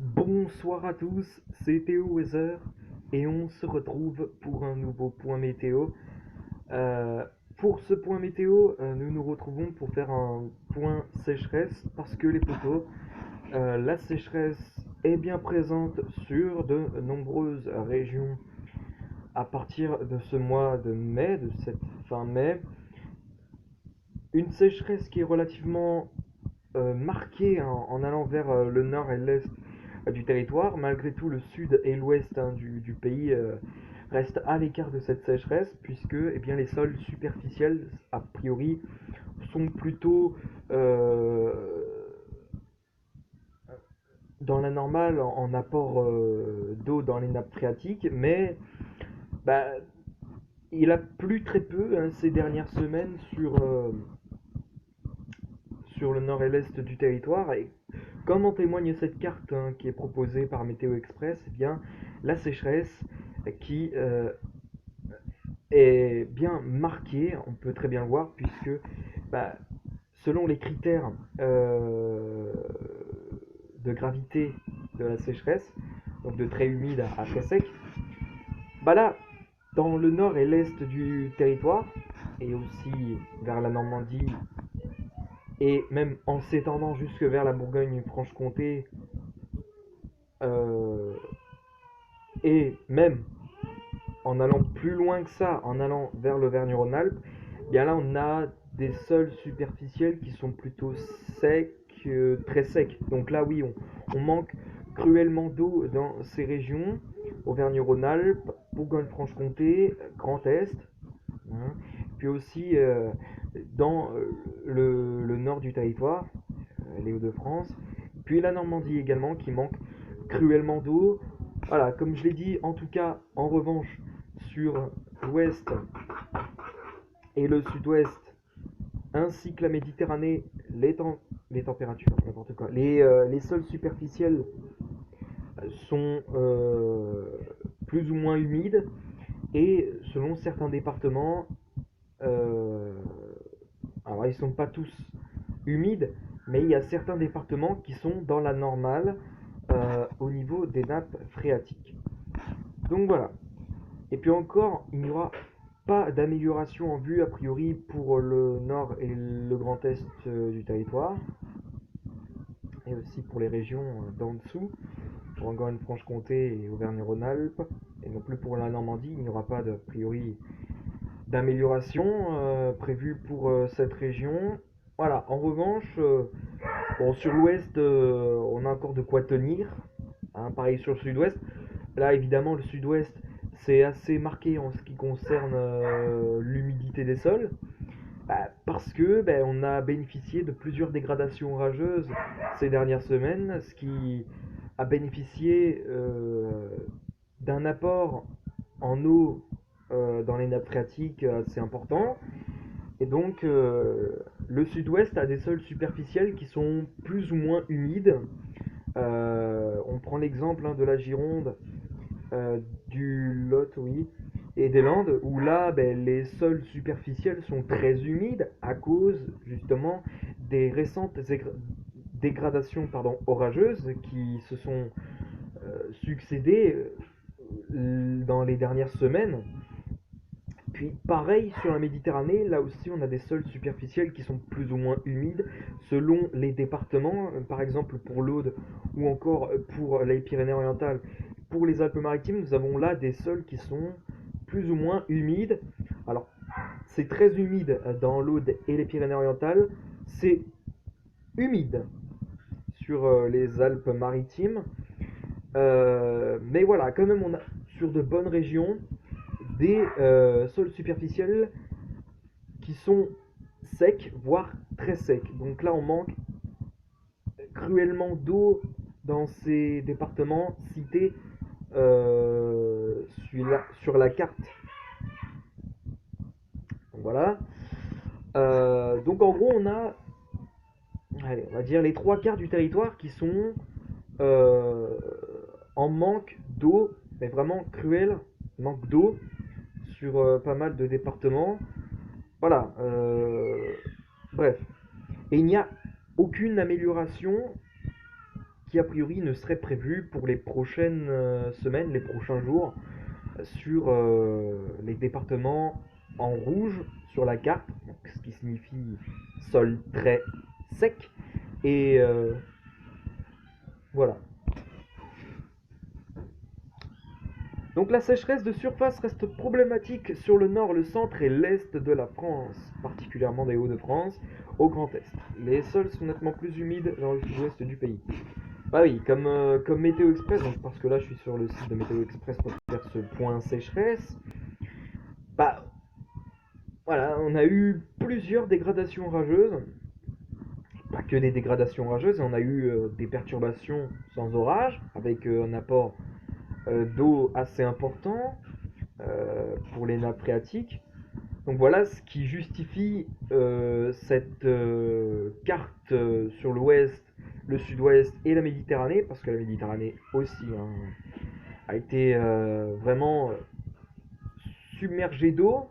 Bonsoir à tous, c'est Théo Weather et on se retrouve pour un nouveau point météo. Euh, pour ce point météo, nous nous retrouvons pour faire un point sécheresse parce que les potos, la sécheresse est bien présente sur de nombreuses régions à partir de ce mois de mai, de cette fin mai. Une sécheresse qui est relativement marquée en allant vers le nord et l'est du territoire. Malgré tout, le sud et l'ouest du pays restent à l'écart de cette sécheresse, puisque eh bien, les sols superficiels, a priori, sont plutôt dans la normale en apport d'eau dans les nappes phréatiques, mais bah, il a plu très peu ces dernières semaines sur le nord et l'est du territoire. Et comme en témoigne cette carte qui est proposée par Météo Express, eh bien, la sécheresse qui est bien marquée, on peut très bien le voir, puisque bah, selon les critères de gravité de la sécheresse, donc de très humide à très sec, bah là, dans le nord et l'est du territoire, et aussi vers la Normandie, et même en s'étendant jusque vers la Bourgogne-Franche-Comté, euh, et même en allant plus loin que ça, en allant vers l'Auvergne-Rhône-Alpes, bien là on a des sols superficiels qui sont plutôt secs, très secs. Donc là oui, on manque cruellement d'eau dans ces régions, Auvergne-Rhône-Alpes, Bourgogne-Franche-Comté, Grand Est, hein. Puis aussi dans le nord du territoire, les Hauts-de-France, puis la Normandie également qui manque cruellement d'eau. Voilà, comme je l'ai dit, en tout cas, en revanche, sur l'ouest et le sud-ouest, ainsi que la Méditerranée, les températures, n'importe quoi, les sols superficiels sont plus ou moins humides et selon certains départements, euh, alors ils sont pas tous humides, mais il y a certains départements qui sont dans la normale au niveau des nappes phréatiques. Donc voilà. Et puis encore, il n'y aura pas d'amélioration en vue a priori pour le nord et le grand est du territoire, et aussi pour les régions d'en dessous, Bourgogne-Franche-Comté et Auvergne-Rhône-Alpes, et non plus pour la Normandie, il n'y aura pas a priori d'amélioration prévue pour cette région. Voilà, en revanche, bon, sur l'ouest, on a encore de quoi tenir, hein, pareil sur le sud-ouest. Là, évidemment, le sud-ouest, c'est assez marqué en ce qui concerne l'humidité des sols, parce que on a bénéficié de plusieurs dégradations orageuses ces dernières semaines, ce qui a bénéficié d'un apport en eau dans les nappes phréatiques assez important. Et donc, le sud-ouest a des sols superficiels qui sont plus ou moins humides. On prend l'exemple de la Gironde, du Lot, oui, et des Landes, où là, les sols superficiels sont très humides à cause justement des récentes dégradations orageuses qui se sont succédées dans les dernières semaines. Puis pareil sur la Méditerranée, là aussi on a des sols superficiels qui sont plus ou moins humides selon les départements, par exemple pour l'Aude ou encore pour les Pyrénées-Orientales. Pour les Alpes-Maritimes, nous avons là des sols qui sont plus ou moins humides. Alors c'est très humide dans l'Aude et les Pyrénées-Orientales, c'est humide sur les Alpes-Maritimes, mais voilà, quand même on a sur de bonnes régions des sols superficiels qui sont secs, voire très secs. Donc là, on manque cruellement d'eau dans ces départements cités sur la carte. Donc voilà. Donc en gros, on a, allez, on va dire les trois quarts du territoire qui sont euh, en manque d'eau, mais vraiment cruel manque d'eau sur pas mal de départements. Voilà. Bref. Et il n'y a aucune amélioration qui a priori ne serait prévu pour les prochaines semaines, les prochains jours, sur les départements en rouge sur la carte, donc, ce qui signifie sol très sec. Et voilà. Donc la sécheresse de surface reste problématique sur le nord, le centre et l'est de la France, particulièrement des Hauts-de-France, au Grand Est. Les sols sont nettement plus humides dans le sud-ouest du pays. Bah oui, comme Météo Express, donc parce que là je suis sur le site de Météo Express pour faire ce point sécheresse, bah voilà, on a eu plusieurs dégradations rageuses, pas que des dégradations rageuses, on a eu des perturbations sans orage, avec un apport d'eau assez important pour les nappes phréatiques. Donc voilà ce qui justifie cette carte sur l'ouest, le sud-ouest et la Méditerranée, parce que la Méditerranée aussi a été vraiment submergée d'eau,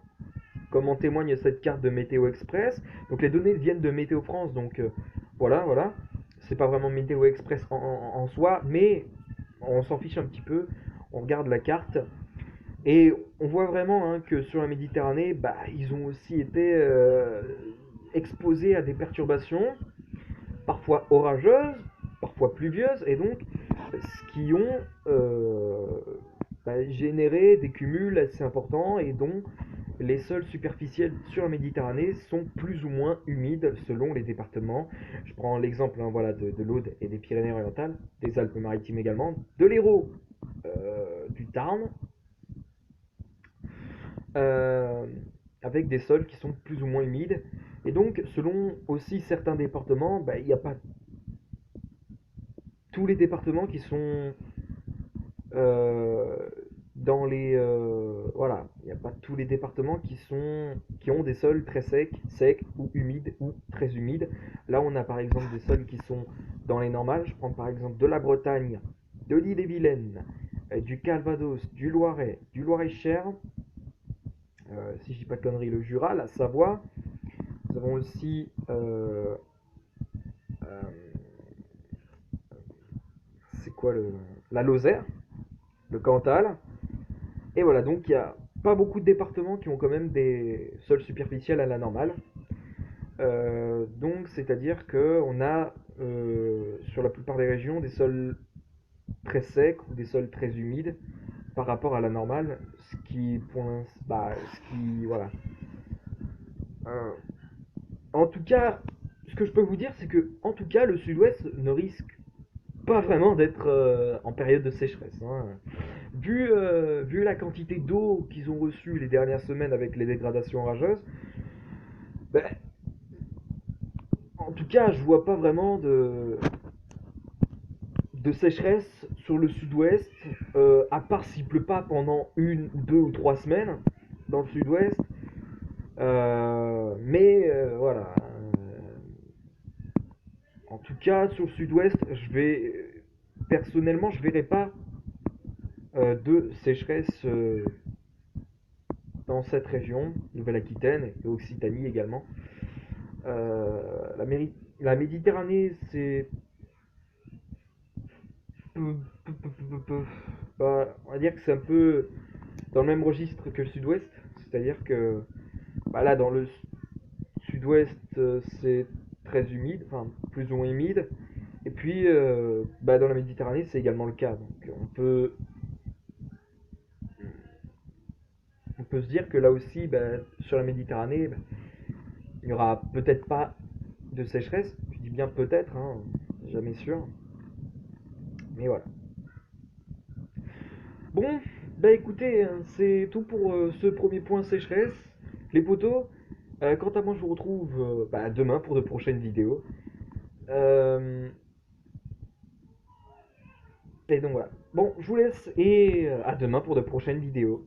comme en témoigne cette carte de Météo Express. Donc les données viennent de Météo France, donc voilà. C'est pas vraiment Météo Express en soi, mais on s'en fiche un petit peu. On regarde la carte et on voit vraiment que sur la Méditerranée, bah, ils ont aussi été exposés à des perturbations, parfois orageuses, parfois pluvieuses, et donc ce qui ont généré des cumuls assez importants, et dont les sols superficiels sur la Méditerranée sont plus ou moins humides selon les départements. Je prends l'exemple voilà, de l'Aude et des Pyrénées-Orientales, des Alpes-Maritimes également, de l'Hérault, du Tarn, euh, avec des sols qui sont plus ou moins humides. Et donc, selon aussi certains départements, il n'y a pas tous les départements qui sont euh, dans les voilà, il n'y a pas tous les départements qui ont des sols très secs ou humides ou très humides. Là, on a par exemple des sols qui sont dans les normales. Je prends par exemple de la Bretagne, de l'Ille-et-Vilaine, du Calvados, du Loiret, du Loir-et-Cher, si je dis pas de conneries, le Jura, la Savoie. Nous avons aussi euh, c'est quoi la Lozère, le Cantal. Et voilà, donc il n'y a pas beaucoup de départements qui ont quand même des sols superficiels à la normale. Donc c'est-à-dire qu'on a sur la plupart des régions des sols très secs ou des sols très humides par rapport à la normale, ce qui, voilà. Euh, En tout cas, ce que je peux vous dire, c'est que en tout cas, le sud-ouest ne risque pas vraiment d'être en période de sécheresse, hein. Vu la quantité d'eau qu'ils ont reçue les dernières semaines avec les dégradations rageuses, ben, en tout cas, je vois pas vraiment de sécheresse sur le sud-ouest, à part s'il pleut pas pendant 1 ou 2 ou 3 semaines dans le sud-ouest. Voilà. En tout cas, sur le sud-ouest, personnellement, je verrai pas de sécheresse dans cette région, Nouvelle-Aquitaine et Occitanie également. Euh, la, la Méditerranée, c'est on va dire que c'est un peu dans le même registre que le sud-ouest, c'est-à-dire que là, dans le sud-ouest, c'est très humide, enfin plus ou moins humide, et puis dans la Méditerranée, c'est également le cas. Donc on peut se dire que là aussi, sur la Méditerranée, il n'y aura peut-être pas de sécheresse. Je dis bien peut-être, hein, jamais sûr. Mais voilà. Bon, écoutez, c'est tout pour ce premier point sécheresse. Les potos, quant à moi, je vous retrouve demain pour de prochaines vidéos. Et donc voilà. Bon, je vous laisse et à demain pour de prochaines vidéos.